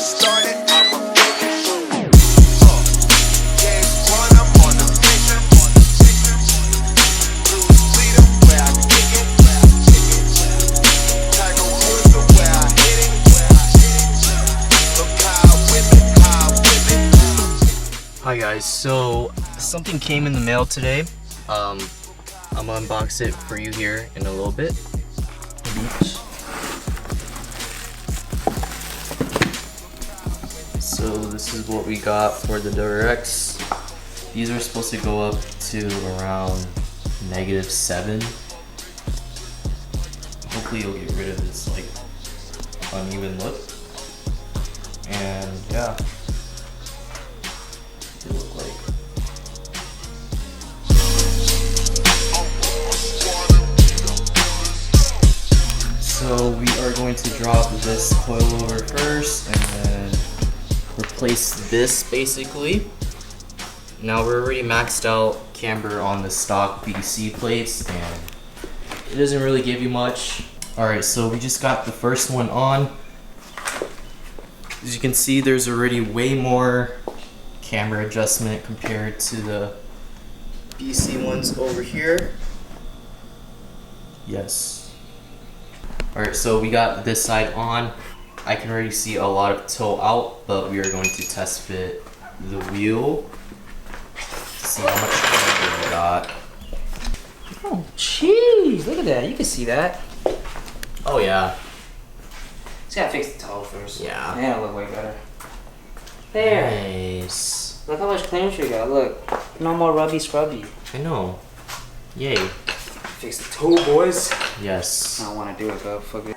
started, I'ma finish. Game one, I'm on the mission. Blues freedom, where I kick it. Tiger Woods, the way I hit it. Look how I whip it, how I whip it. Hi guys, so something came in the mail today. I'm gonna unbox it for you here in a little bit. So this is what we got for the directs. These are supposed to go up to around -7. Hopefully you'll get rid of this like uneven look. And yeah, they look like. So we are going to drop this coilover first and then replace this basically. Now we're already maxed out camber on the stock PVC plates and it doesn't really give you much. Alright, so we just got the first one on. As you can see, there's already way more camber adjustment compared to the PVC ones over here. Yes. Alright, so we got this side on. I can already see a lot of toe out, but we are going to test fit the wheel. See how much camber we got. Oh, jeez, look at that. You can see that. Oh yeah. Just gotta fix the toe first. Yeah. Man, it'll look way better. There. Nice. Look how much clearance we got. Look. No more rubby scrubby. I know. Yay. Fix the toe, boys. Yes. I don't want to do it, but fuck it.